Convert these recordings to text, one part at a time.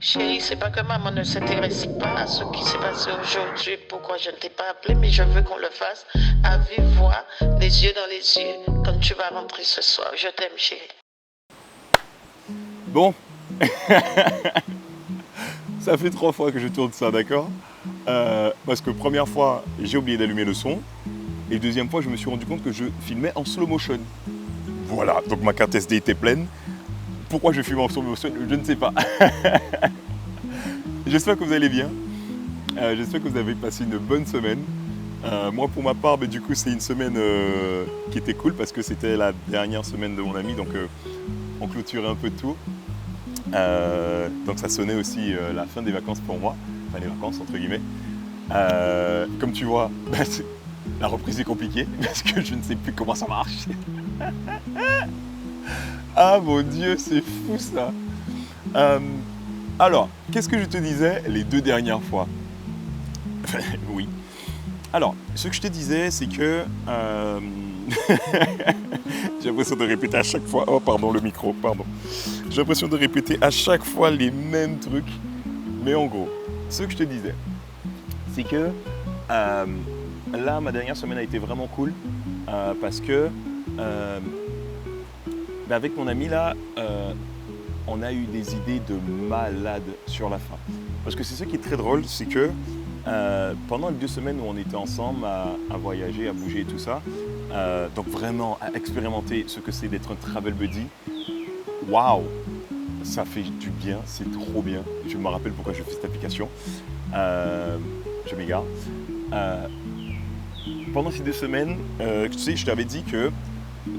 Chérie, c'est pas que maman ne s'intéresse pas à ce qui s'est passé aujourd'hui, pourquoi je ne t'ai pas appelé, mais je veux qu'on le fasse à vive voix, les yeux dans les yeux, quand tu vas rentrer ce soir. Je t'aime, chérie. Bon, ça fait 3 fois que je tourne ça, d'accord? Parce que première fois, j'ai oublié d'allumer le son. Et deuxième fois, je me suis rendu compte que je filmais en slow motion. Voilà, donc ma carte SD était pleine. Pourquoi je filme en slow motion, je ne sais pas. J'espère que vous allez bien. J'espère que vous avez passé une bonne semaine. Moi, pour ma part, du coup, c'est une semaine qui était cool parce que c'était la dernière semaine de mon ami. Donc, on clôturait un peu tout. Donc ça sonnait aussi la fin des vacances pour moi, enfin les vacances entre guillemets. Comme tu vois, la reprise est compliquée parce que je ne sais plus comment ça marche. Ah mon Dieu, c'est fou ça. Euh, alors, qu'est-ce que je te disais les 2 dernières fois? Oui. Alors, ce que je te disais, c'est que j'ai l'impression de répéter à chaque fois. Oh pardon, le micro, pardon. J'ai l'impression de répéter à chaque fois les mêmes trucs. Mais en gros, ce que je te disais, c'est que là, ma dernière semaine a été vraiment cool parce que avec mon ami là, on a eu des idées de malade sur la fin. Parce que c'est ça qui est très drôle, c'est que pendant les 2 semaines où on était ensemble à voyager, à bouger et tout ça, donc vraiment à expérimenter ce que c'est d'être un travel buddy, waouh, ça fait du bien, c'est trop bien. Je me rappelle pourquoi je fais cette application. Je m'égare. Euh, Pendant ces 2 semaines, tu sais, je t'avais dit que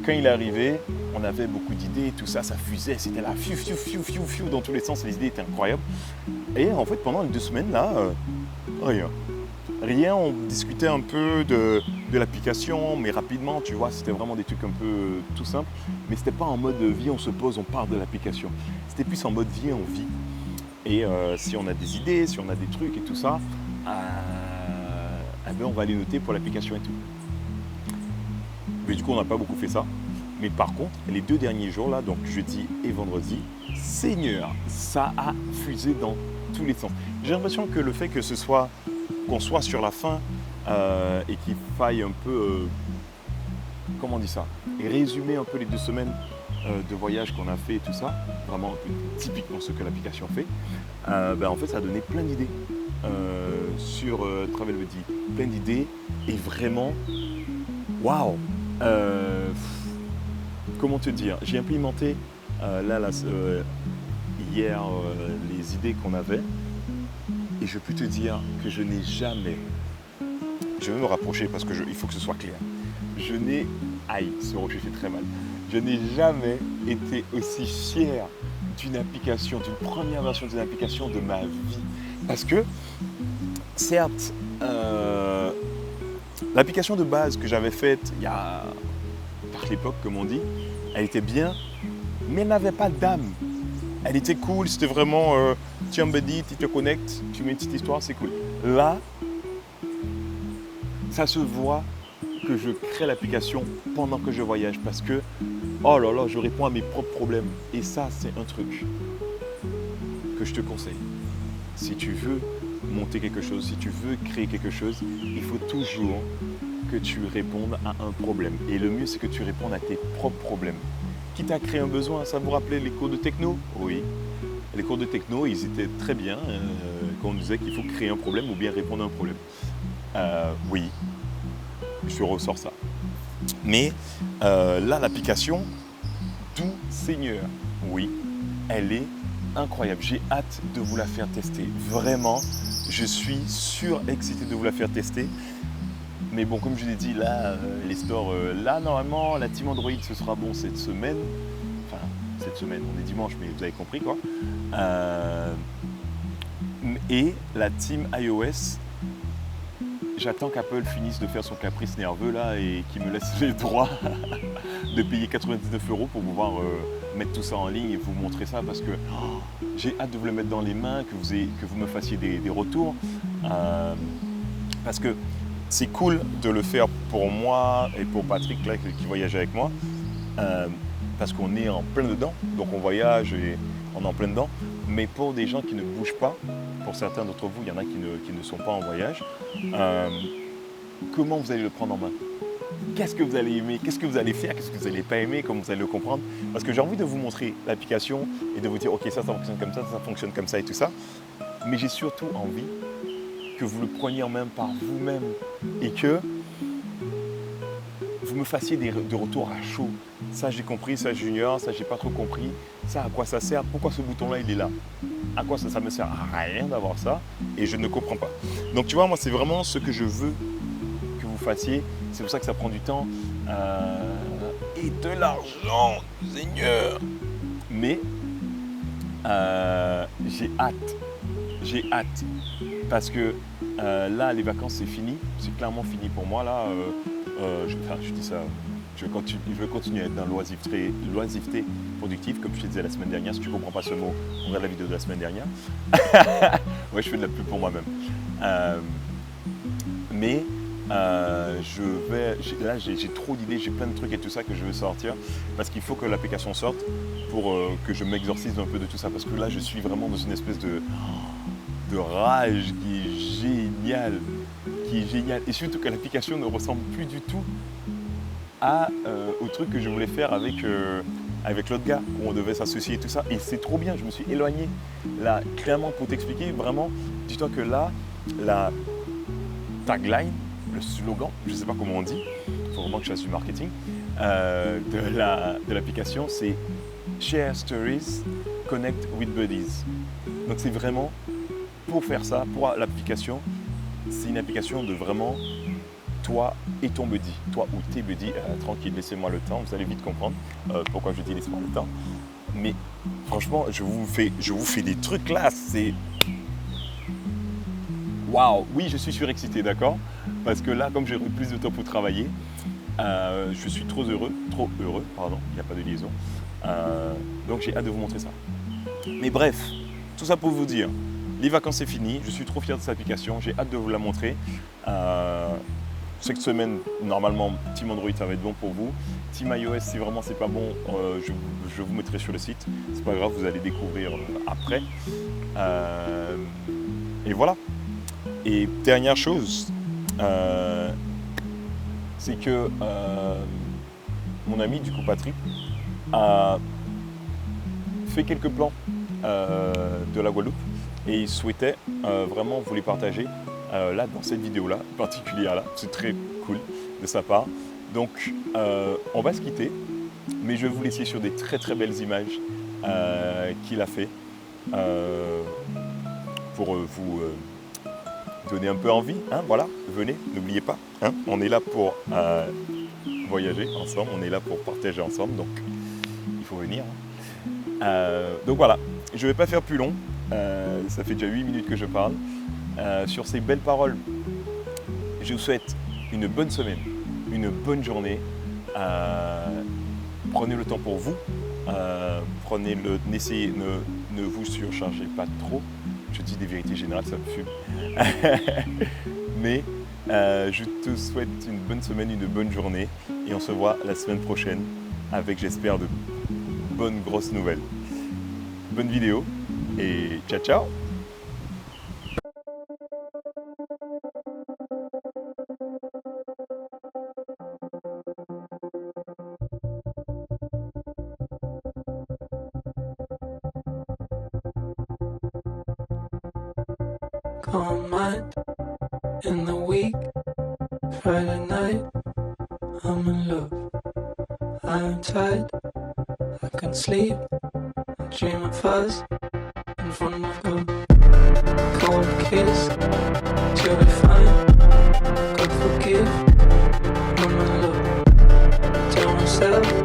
quand il est arrivé, on avait beaucoup d'idées, tout ça, ça fusait, c'était là, fiu, fiu, fiu, fiu, fiu, dans tous les sens, les idées étaient incroyables. Et en fait, pendant les 2 semaines là, rien. Rien, on discutait un peu de l'application, mais rapidement, tu vois, c'était vraiment des trucs un peu tout simples. Mais c'était pas en mode vie, on se pose, on parle de l'application. C'était plus en mode vie, on vit. Et si on a des idées, si on a des trucs et tout ça, on va les noter pour l'application et tout. Mais du coup, on n'a pas beaucoup fait ça. Mais par contre, les 2 derniers jours là, donc jeudi et vendredi, Seigneur, ça a fusé dans tous les sens. J'ai l'impression que le fait que ce soit qu'on soit sur la fin et qu'il faille un peu, comment on dit ça, et résumer un peu les 2 semaines de voyage qu'on a fait et tout ça, vraiment typiquement ce que l'application fait, en fait ça a donné plein d'idées sur Travel Buddy, plein d'idées et vraiment, waouh, comment te dire, j'ai implémenté hier les idées qu'on avait et je peux te dire que je n'ai jamais, je vais me rapprocher parce que il faut que ce soit clair. Je n'ai, aïe, ce rocher fait très mal. Je n'ai jamais été aussi fier d'une application, d'une première version d'une application de ma vie. Parce que, certes, l'application de base que j'avais faite il y a, par l'époque, comme on dit, elle était bien, mais elle n'avait pas d'âme. Elle était cool, c'était vraiment, tu embedis, tu te connectes, tu mets une petite histoire, c'est cool. Là, ça se voit que je crée l'application pendant que je voyage parce que, oh là là, je réponds à mes propres problèmes. Et ça, c'est un truc que je te conseille. Si tu veux monter quelque chose, si tu veux créer quelque chose, il faut toujours que tu répondes à un problème. Et le mieux, c'est que tu répondes à tes propres problèmes. Quitte à créer un besoin, ça vous rappelait les cours de techno? Oui. Les cours de techno, ils étaient très bien quand on disait qu'il faut créer un problème ou bien répondre à un problème. Oui, je ressors ça. Mais là, l'application, Doux Seigneur, oui, elle est incroyable. J'ai hâte de vous la faire tester. Vraiment, je suis surexcité de vous la faire tester. Mais bon, comme je l'ai dit, là, les stores, là, normalement, la team Android, ce sera bon cette semaine. Enfin, cette semaine, on est dimanche, mais vous avez compris quoi. Et la team iOS, j'attends qu'Apple finisse de faire son caprice nerveux là et qu'il me laisse les droits de payer 99 € pour pouvoir mettre tout ça en ligne et vous montrer ça parce que j'ai hâte de vous le mettre dans les mains, que vous me fassiez des retours. Parce que c'est cool de le faire pour moi et pour Patrick là, qui voyage avec moi. Parce qu'on est en plein dedans, donc on voyage et on est en plein dedans. Mais pour des gens qui ne bougent pas, pour certains d'entre vous, il y en a qui ne sont pas en voyage, comment vous allez le prendre en main? Qu'est-ce que vous allez aimer? Qu'est-ce que vous allez faire? Qu'est-ce que vous n'allez pas aimer? Comment vous allez le comprendre? Parce que j'ai envie de vous montrer l'application et de vous dire, ok, ça fonctionne comme ça fonctionne comme ça et tout ça. Mais j'ai surtout envie que vous le preniez en main par vous-même et que vous me fassiez des retours à chaud. Ça j'ai compris, ça j'ignore, ça j'ai pas trop compris, ça à quoi ça sert, pourquoi ce bouton là il est là, à quoi ça me sert à rien d'avoir ça et je ne comprends pas. Donc tu vois, moi c'est vraiment ce que je veux que vous fassiez, c'est pour ça que ça prend du temps et de l'argent, Seigneur. Mais j'ai hâte parce que là les vacances c'est fini, c'est clairement fini pour moi là. Je dis ça, je veux continuer à être dans l'oisiveté productive, comme je te disais la semaine dernière. Si tu ne comprends pas ce mot, regarde la vidéo de la semaine dernière. Ouais, je fais de la pub pour moi-même. Là, j'ai trop d'idées, j'ai plein de trucs et tout ça que je veux sortir, parce qu'il faut que l'application sorte pour que je m'exorcise un peu de tout ça. Parce que là, je suis vraiment dans une espèce de rage qui est géniale. Et surtout que l'application ne ressemble plus du tout au truc que je voulais faire avec l'autre gars, où on devait s'associer et tout ça. Et c'est trop bien, je me suis éloigné. Là, clairement, pour t'expliquer, vraiment, dis-toi que là, la tagline, le slogan, je ne sais pas comment on dit, il faut vraiment que je fasse du marketing, de l'application, c'est « Share Stories, Connect with Buddies ». Donc c'est vraiment, pour faire ça, pour l'application, c'est une application de vraiment toi et ton buddy, toi ou tes buddies. Tranquille, laissez-moi le temps, vous allez vite comprendre pourquoi je dis laissez-moi le temps. Mais franchement, je vous fais des trucs là, c'est waouh. Oui, je suis surexcité, d'accord? Parce que là, comme j'ai eu plus de temps pour travailler, je suis trop heureux, pardon, il n'y a pas de liaison. Donc j'ai hâte de vous montrer ça. Mais bref, tout ça pour vous dire. Les vacances c'est fini, je suis trop fier de cette application, j'ai hâte de vous la montrer. Cette semaine, normalement, Team Android ça va être bon pour vous. Team iOS, si vraiment c'est pas bon, je vous mettrai sur le site. C'est pas grave, vous allez découvrir après. Et voilà. Et dernière chose, c'est que mon ami, du coup Patrick, a fait quelques plans de la Guadeloupe. Et il souhaitait vraiment vous les partager là dans cette vidéo-là, particulière-là. C'est très cool de sa part. Donc on va se quitter, mais je vais vous laisser sur des très très belles images qu'il a fait pour vous donner un peu envie. Hein, voilà, venez, n'oubliez pas. Hein, on est là pour voyager ensemble, on est là pour partager ensemble, donc il faut venir. Donc voilà, je ne vais pas faire plus long. Ça fait déjà 8 minutes que je parle. Sur ces belles paroles, je vous souhaite une bonne semaine, une bonne journée. Prenez le temps pour vous. Ne vous surchargez pas trop. Je dis des vérités générales, ça me fume. Mais je te souhaite une bonne semaine, une bonne journée. Et on se voit la semaine prochaine avec, j'espère, de bonnes grosses nouvelles. Bonne vidéo. Et ciao ciao. Calm mind in the week, Friday night, I'm in love. I'm tired, I can sleep, I dream of us in front of God. Cold kiss, till we fine, God forgive, I'm in love. Tell myself